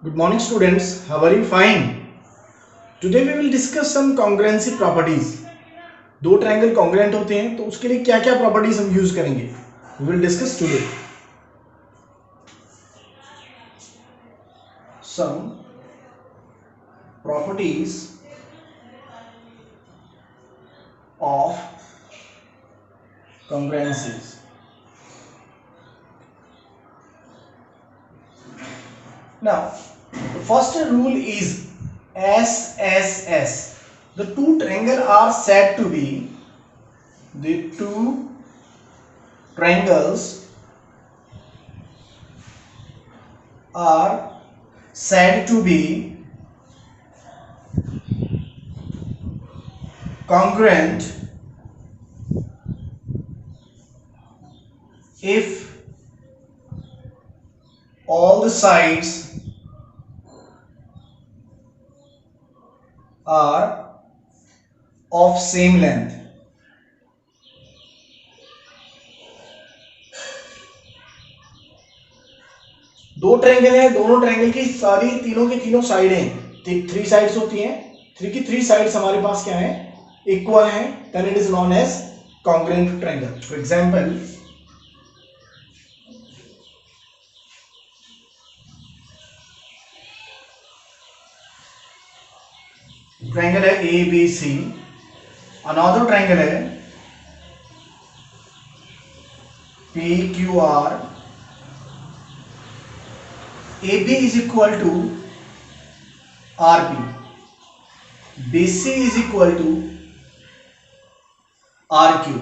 Good morning students, how are you? Fine. Today we will discuss some congruency properties. दो triangle congruent होते हैं तो उसके लिए क्या क्या प्रॉपर्टीज हम यूज करेंगे we will discuss today. Some properties of congruencies. Now the first rule is SSS. The two triangles are said to be the two triangles are said to be congruent if all the sides are of same length. दो triangle है, दोनों triangle की सारी तीनों की तीनों साइडें three sides होती हैं, थ्री की थ्री साइड्स हमारे पास क्या है, इक्वल है, then it is known as congruent triangle. For example triangle है A B C, another triangle है P Q R, A B is equal to R P, B C is equal to R Q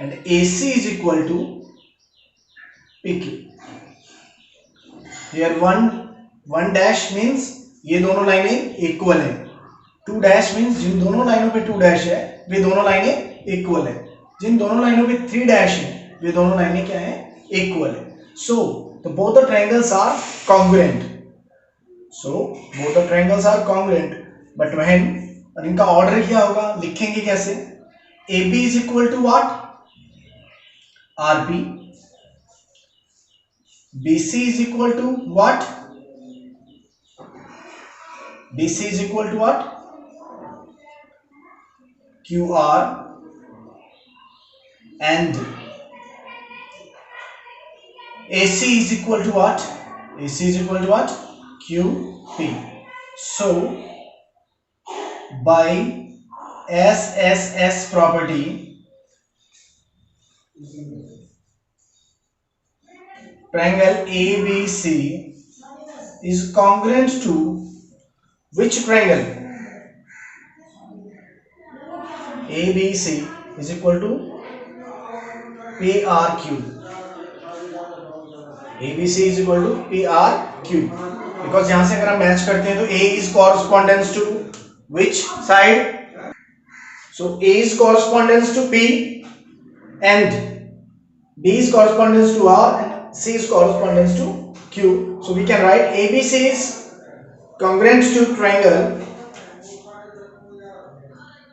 and A C is equal to P Q. Here one dash means ये दोनों लाइनें equal है, to dash means जिन दोनों लाइनों पे to dash है वे दोनों लाइनें इक्वल है, जिन दोनों लाइनों पे थ्री डैश है वे दोनों लाइनें क्या है, इक्वल है. So the both the triangles are congruent. But when, और इनका ऑर्डर क्या होगा, लिखेंगे कैसे, A B is equal to what, R P, B C is equal to what, B C is equal to what, QR, and AC is equal to what? AC is equal to what? QP. So by SSS property, triangle ABC is congruent to which triangle? ABC is equal to PRQ. ABC is equal to PRQ. Because यहां से अगर हम match करते हैं तो A is correspondence to which side? So A is correspondence to P and B is correspondence to R and C is correspondence to Q. So we can write ABC is congruent to triangle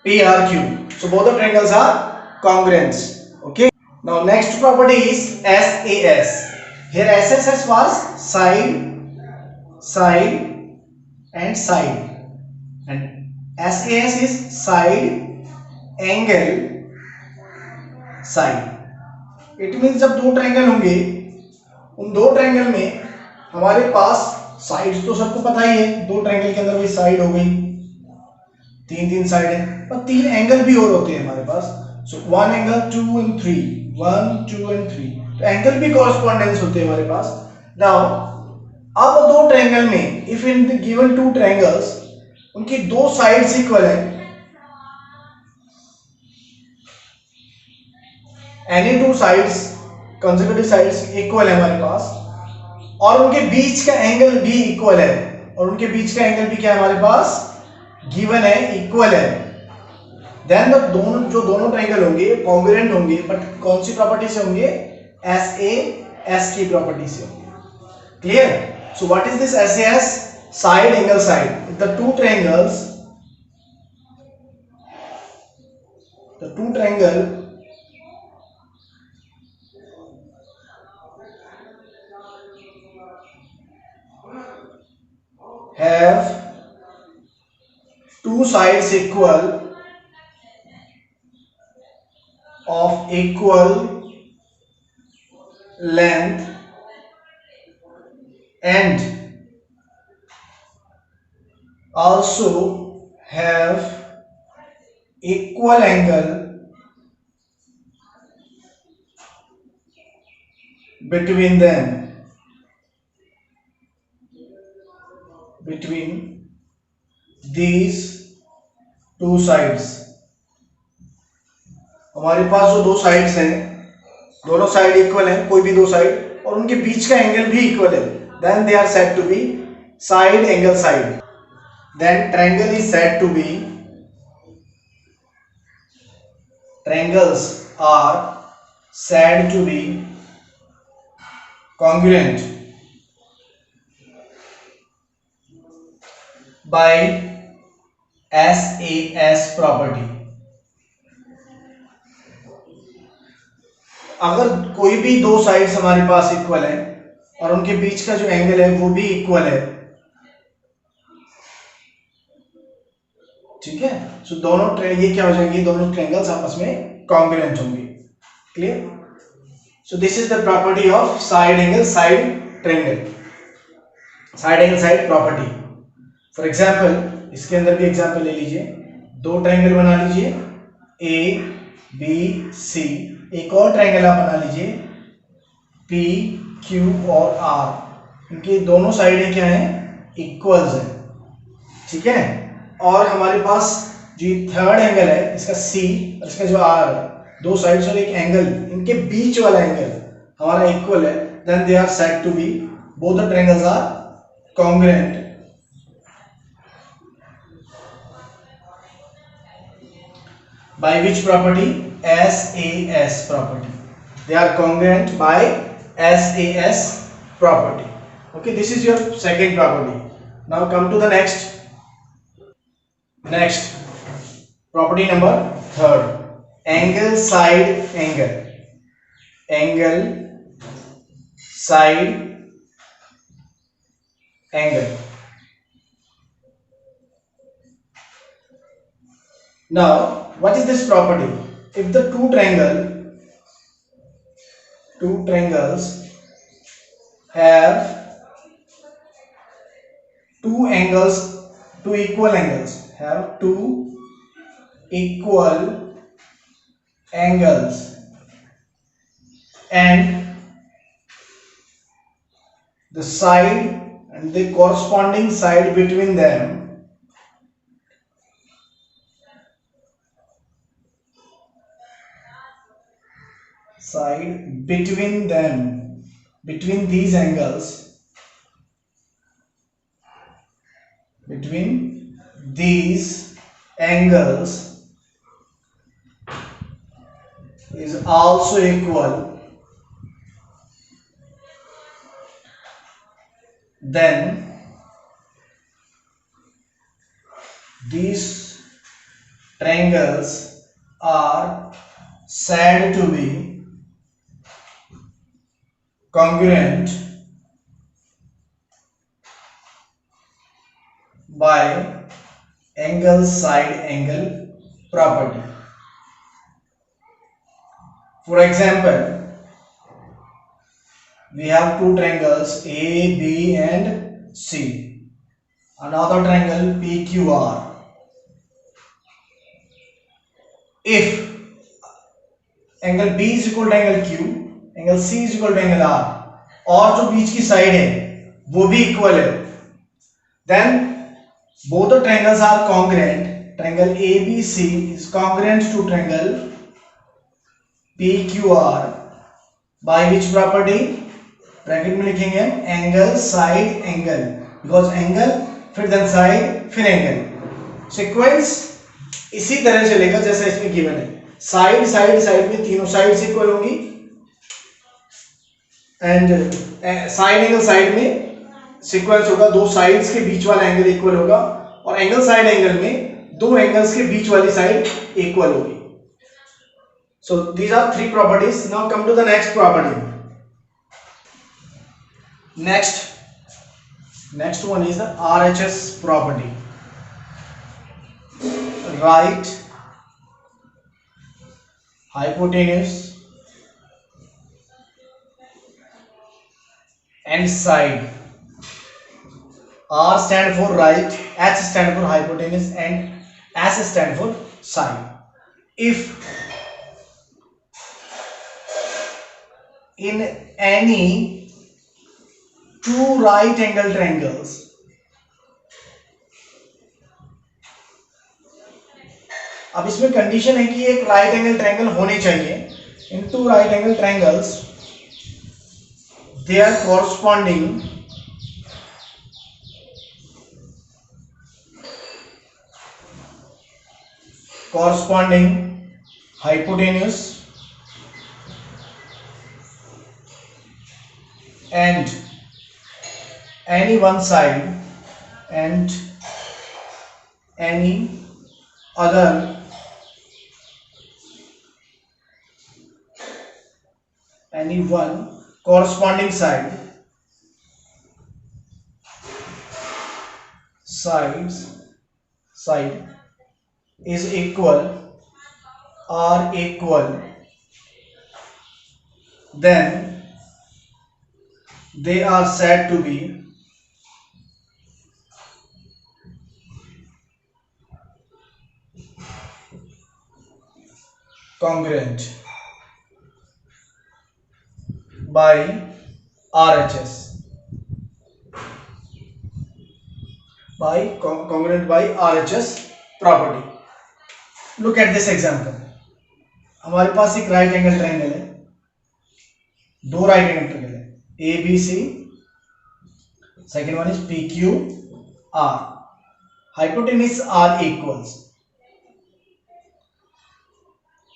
PRQ. So both the triangles are congruent. Okay. Now next property is SAS. Here SSS was side, side and side, and SAS is side, angle, side. It means जब दो triangle होंगे, उन दो triangle में हमारे पास sides तो सबको पता ही है, दो ट्रायंगल के अंदर वही साइड हो गई, तीन तीन साइड है, पर तीन एंगल भी और होते हैं हमारे पास. So one angle, two and three, one two and three, तो एंगल भी कॉरेस्पॉन्डेंस होते हैं हमारे पास. नाउ अब दो ट्रायंगल में if in the given two triangles उनकी दो साइड्स इक्वल है, any two sides, consecutive sides equal है हमारे पास, और उनके बीच का एंगल भी इक्वल है, और उनके बीच का एंगल भी क्या है हमारे पास, गिवन है, इक्वल है, देन जो दोनों ट्रायंगल होंगे कॉन्ग्रुएंट होंगे. बट कौन सी प्रॉपर्टी से होंगे, SAS की प्रॉपर्टी से होंगे. Clear? So what is this SAS? Side, angle, side. The two triangle have two sides equal of equal length and also have equal angle between them, between these two sides. हमारे पास जो दो sides हैं, दोनों side equal हैं, कोई भी दो side, और उनके बीच का एंगल भी इक्वल है, then they are said to be side angle side. Then triangle is said to be, triangles are said to be congruent by SAS property. अगर कोई भी दो साइड्स हमारे पास इक्वल है और उनके बीच का जो एंगल है वो भी इक्वल है, ठीक है, सो दोनों ये क्या हो जाएंगे, दोनों ट्रायंगल्स आपस में कॉन्ग्रुएंट होंगे. Clear? So this is the property of side angle side triangle, side angle side property. For example इसके अंदर भी एग्जांपल ले लीजिए, दो ट्रायंगल बना लीजिए ए बी सी, एक और ट्रायंगल आप बना लीजिए पी क्यू और आर, इनकी दोनों साइडें क्या हैं, इक्वल्स हैं, ठीक है. और हमारे पास जो थर्ड एंगल है इसका सी और इसका जो आर है, दो साइड्स और एक एंगल, इनके बीच वाला एंगल हमारा इक्वल है, then they are said to be, both the triangles are congruent. By which property? SAS property. They are congruent by SAS property. Okay, this is your second property. Now come to the next. Next property number third, angle side angle. Angle side angle. Now what is this property? If the two triangles have two equal angles, and the side and the corresponding side between them between these angles, is also equal, then these triangles are said to be congruent by angle side angle property. For example, we have two triangles A, B and C, another triangle PQR. If angle B is equal to angle Q, angle C is equal to angle R, और जो बीच की side है वो भी equal है, then both the triangles are congruent. Triangle ABC is congruent to triangle PQR by which property, bracket में लिखेंगे angle side angle, because angle फिर देन साइड फिर एंगल. सीक्वेंस इसी तरह चलेगा जैसा इसमें गिवन है, साइड साइड साइड में तीनों साइड्स इक्वल होंगी, एंड साइड एंगल साइड में सीक्वेंस होगा, दो साइड्स के बीच वाला एंगल इक्वल होगा, और एंगल साइड एंगल में दो एंगल्स के बीच वाली साइड इक्वल होगी. So these are three properties. Now come to the next property. Next Next one is the RHS property. Right hypotenuse and side. R stand for right, H stand for hypotenuse, and S stand for side. If in any two right angle triangles, अब इसमें condition है कि एक right angle triangle होने चाहिए. In two right angle triangles they are corresponding hypotenuse and any one side and any other any one corresponding side is equal or equal, then they are said to be congruent by RHS. Congruent by RHS property. Look at this example. हमारे पास एक right angle triangle है, दो right angle triangle है, ABC, second one is PQR. hypotenuse are equals,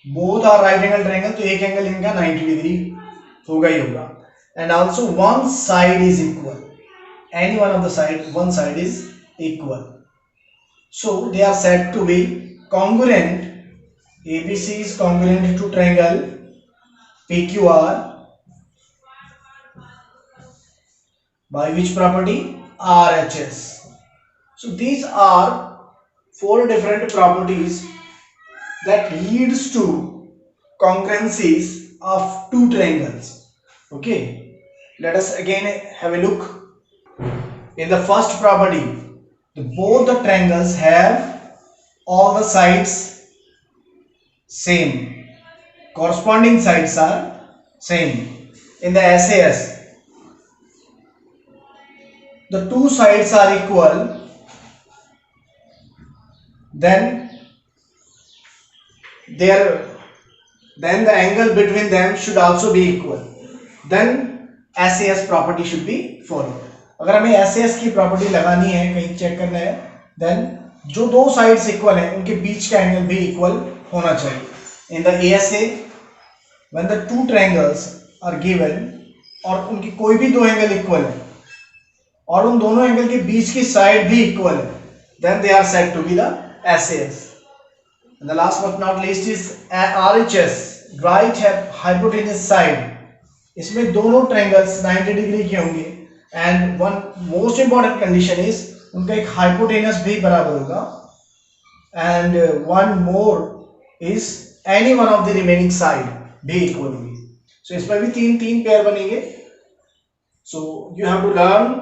both are right angle triangle, तो एक angle इनका 90 degree होगा ही होगा. And also one side is equal, any one of the side, one side is equal, so they are said to be congruent. ABC is congruent to triangle PQR by which property? RHS. So these are four different properties that leads to congruencies of two triangles. Okay, let us again have a look. In the first property, both the triangles have all the sides same, corresponding sides are same. In the SAS, the two sides are equal, then the angle between them should also be equal, then SAS property should be followed. अगर हमें SAS की property लगानी है, कहीं check करना है, then जो दो साइड्स इक्वल हैं उनके बीच का एंगल भी इक्वल होना चाहिए. In the ASA, when the two triangles are given और उनकी कोई भी दो एंगल इक्वल है और उन दोनों एंगल के बीच की साइड भी इक्वल है, then they are said to be the SAS. And the last but not least is RHS, right hypotenuse side. इसमें दोनों ट्रायंगल्स 90 डिग्री के होंगे and one most important condition is उनका एक हाइपोटेनस भी बराबर होगा and one more is any one of the remaining side भी इक्वल होगी. सो इसमें भी तीन पेयर बनेंगे. So you have to learn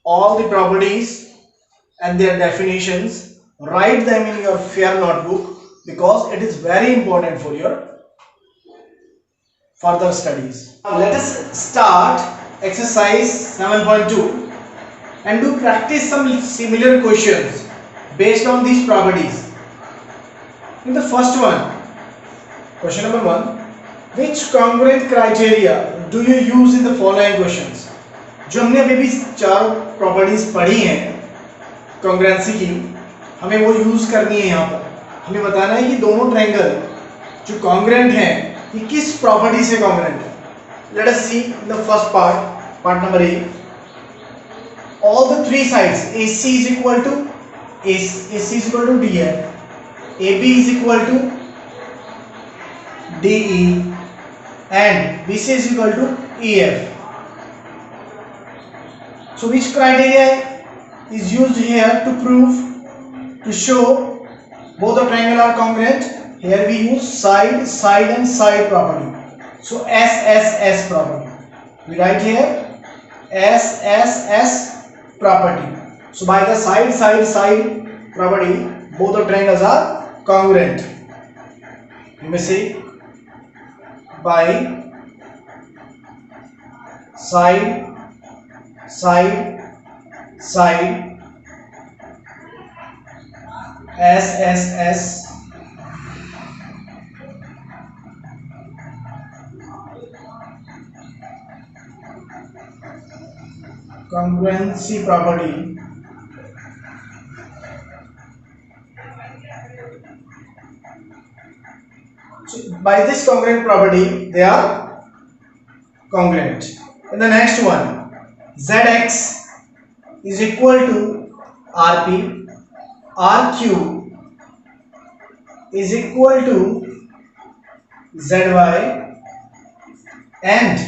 all the properties and their definitions, write them in your fair notebook because it is very important for your further studies. Now let us start exercise 7.2 and do practice some similar questions based on these properties. In the first one, question number 1, which congruent criteria do you use in the following questions? जो हमने अभी भी चारों properties पढ़ी हैं congruency की, हमें वो यूज करनी है. यहाँ पर हमें बताना है कि दोनों ट्रायंगल जो कॉन्ग्रुएंट हैं ये किस प्रॉपर्टी से कॉन्ग्रुएंट है. Let us see the first part number A. All the three sides AC is equal to DF, AB is equal to DE and BC is equal to EF. So which criteria is used here to prove, to show both the triangle are congruent? Here we use side, side and side property. So SSS property. We write here SSS property. So by the side, side, side property, both the triangles are congruent. You may say by side, side, side, SSS, congruency property. So by this congruent property, they are congruent. And the next one, ZX is equal to RP, RQ is equal to ZY, and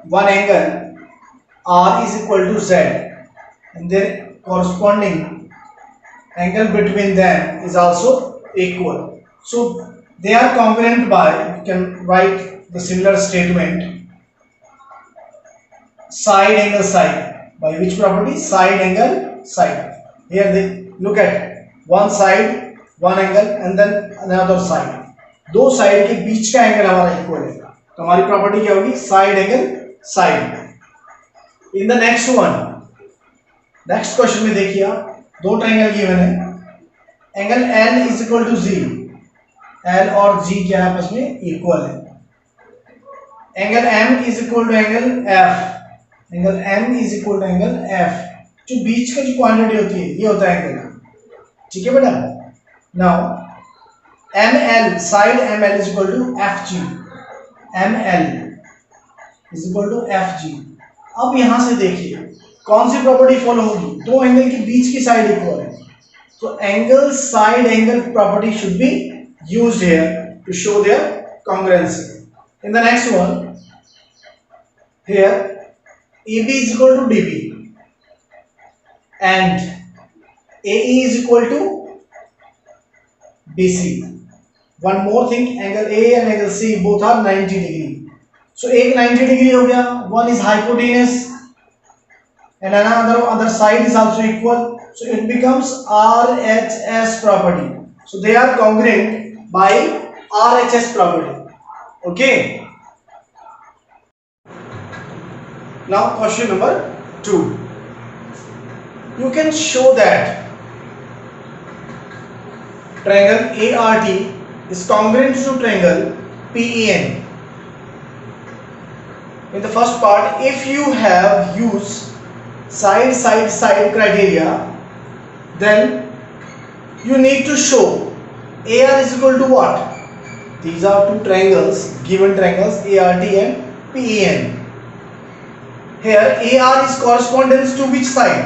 one angle R is equal to Z, and their corresponding angle between them is also equal. So they are congruent by, you can write the similar statement, side angle side. By which property? Side angle side. Here they look at one side, one angle and then another side. दो side के बीच का angle हमारा equal है, तो हमारी property क्या होगी? Side angle side. In the next one, next question में देखिए आप, दो ट्रायंगल गिवन है, angle L is equal to G, L और G क्या है आपस में? इक्वल है. Angle M is equal to angle F, angle M is equal to angle F. जो बीच का जो क्वांटिटी होती है ये होता है एंगल. ठीक है बेटा. Now ML, side ML is equal to FG, ML is equal to FG. अब यहां से देखिए कौन सी प्रॉपर्टी फॉलो होगी? दो एंगल के बीच की साइड इक्वल है, तो angle side angle property should be used here to show their congruency. In the next one, here AB is equal to DB and AE is equal to BC. One more thing, angle A and angle C both are 90 degree. So एक 90 degree हो गया, one is hypotenuse and another side is also equal, so it becomes RHS property. So they are congruent by RHS property. Okay. Now question number 2. You can show that triangle ART is congruent to triangle PEN. In the first part, if you have used side side side criteria, then you need to show AR is equal to what? These are two triangles, given triangles ART and PEN. Here AR is correspondence to which side?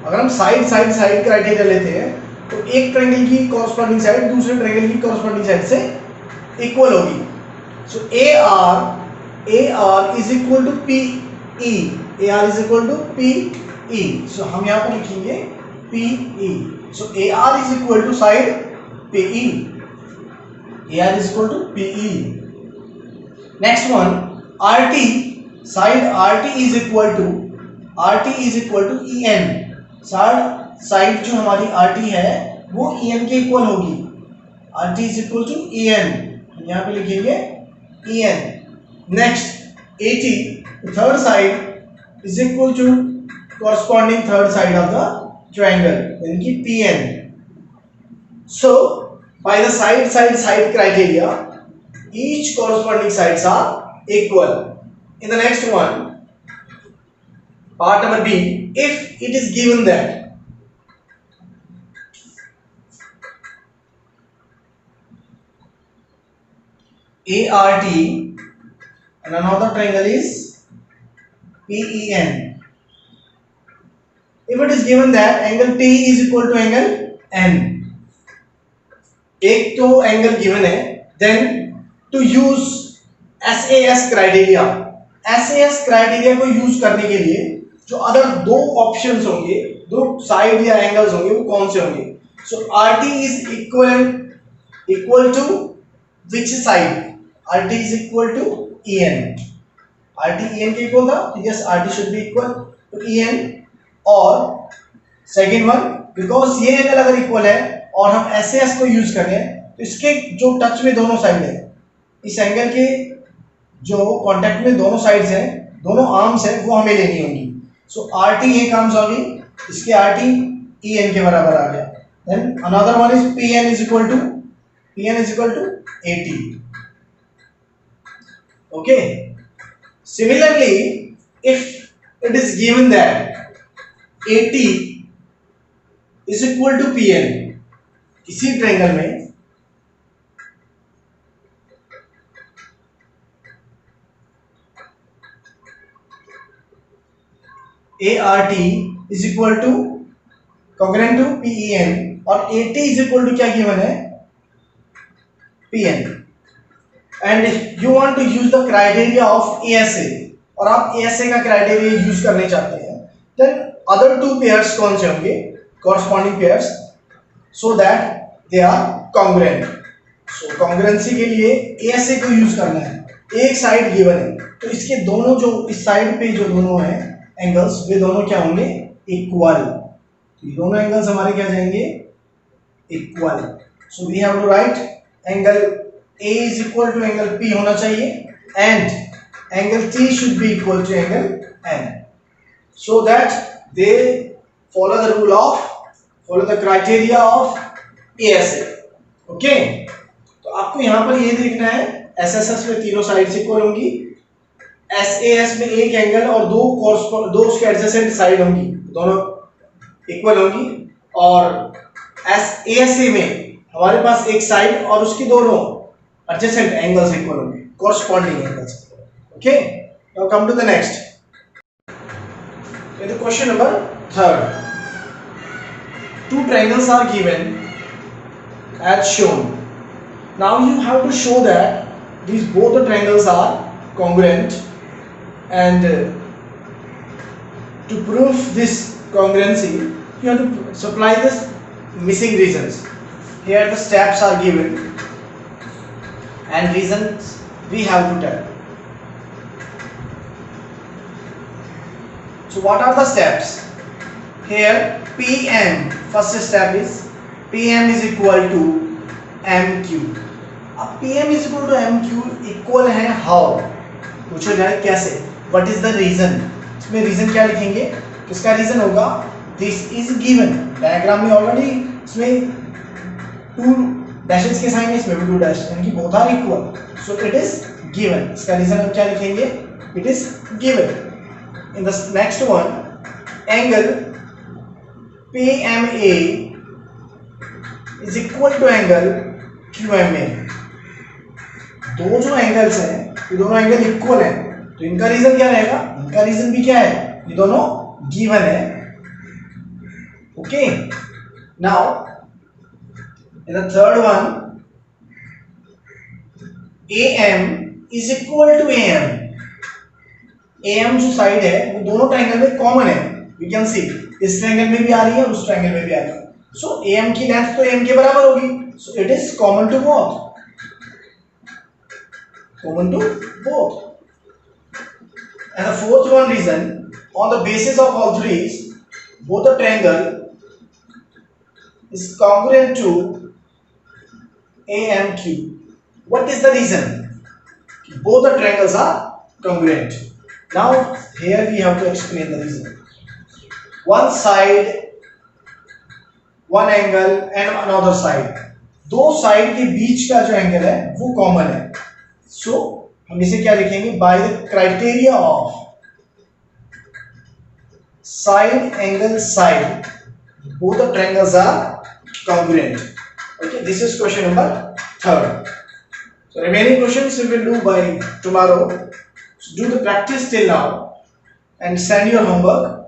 अगर हम side side side criteria लेते हैं तो एक triangle की corresponding side दूसरे triangle की corresponding side से इक्वल होगी. सो AR is equal to PE, AR is equal to PE. सो हम यहाँ पर लिखेंगे PE. So AR is equal to side PE. AR is equal to PE. Next one, RT, side RT is equal to EN. Side जो हमारी RT है वो EN के equal होगी. RT is equal to EN. यहाँ पे लिखेंगे EN. Next, AT, third side is equal to corresponding third side of the triangle, यानी कि PN. So by the side side side criteria, each corresponding sides are equal. In the next one, part number B, if it is given that ART and another triangle is PEN. If it is given that angle T is equal to angle N, एक तो angle given है, then to use SAS criteria, SAS criteria को use करने के लिए जो other दो options होंगे, दो साइड या एंगल्स होंगे, वो कौन से होंगे? So R T is equal to which side? R T is equal to E N. R T E N के इक्वल था, तो yes R T should be equal to E N. और सेकेंड वन, बिकॉज ये angle अगर equal है और हम S A S को यूज करें तो इसके जो टच में दोनों साइड है, इस एंगल के जो कांटेक्ट में दोनों साइड्स हैं, दोनों आर्म्स हैं, वो हमें लेनी होंगी। सो आर टी ये काम्स होगी, इसके आर टी ई एन के बराबर आ गया। Then another one is P N is equal to A T. Okay, similarly if it is given that A T is equal to P N, इसी triangle में ART is equal to congruent to PEN और AT is equal to क्या given है? PN, and you want to use the criteria of ASA और आप ASA का criteria use करने चाहते हैं, then other two pairs कौन से होंगे? corresponding pairs, so that they are congruent. So congruency के लिए ASA को यूज करना है। एक साइड गिवन है तो इसके दोनों जो इस साइड पे जो दोनों हैं एंगल्स, वे दोनों क्या होंगे? इक्वल। तो ये दोनों एंगल्स हमारे क्या जाएंगे? Equal. So we have to right angle A is equal to angle P होना चाहिए and angle T should be equal to angle N, so that they follow the rule of, follow the criteria of ASA. Okay, तो आपको यहां पर ये देखना है SSS में तीनों साइड्स इक्वल होंगी, एसएएस में एक एंगल और दो उसके एडजेसेंट साइड होंगी, दोनों इक्वल होंगी, और एसएएसए में हमारे पास एक साइड और उसकी दोनों एडजेसेंट एंगल्स इक्वल होंगे, corresponding angles. Okay, now come to the next. In the question number 3, two triangles are given as shown. Now you have to show that these both the triangles are congruent, and to prove this congruency you have to supply this missing reasons. Here the steps are given and reasons we have to tell. So what are the steps? Here PM, first step is PM is equal to MQ. अब PM is equal to MQ equal है how? पूछो जाए कैसे? What is the reason? इसमें reason क्या लिखेंगे? किसका reason होगा? This is given. डायग्राम में ऑलरेडी इसमें 2 डैशेस के साइन है, इसमें भी 2 डैश, यानी कि both are equal. So it is given. इसका रीजन हम क्या लिखेंगे? It is given. In the next one, angle PMA is equal to angle QMA. दो जो एंगल्स हैं, ये दोनों एंगल इक्वल हैं, तो इनका रीजन क्या रहेगा? इनका रीजन भी क्या है? ये दोनों गिवन है। Okay, now in the third one, AM is equal to AM. AM जो साइड है वो दोनों ट्रायंगल में कॉमन है, वी कैन सी इस ट्रायंगल में भी आ रही है और उस ट्रायंगल में भी आ रही है, सो AM की लेंथ तो AM के बराबर होगी, so it is common to both, common to both. And the fourth one reason, on the basis of all threes both the triangle is congruent to AMQ. What is the reason? Both the triangles are congruent. Now here we have to explain the reason. One side, one angle and another side, दो side के बीच का जो angle है वो common है, सो हम इसे क्या लिखेंगे? By the criteria of side angle side both the triangles are congruent. Okay, this is question number 3. So remaining questions we will do by tomorrow. So do the practice till now and send your homework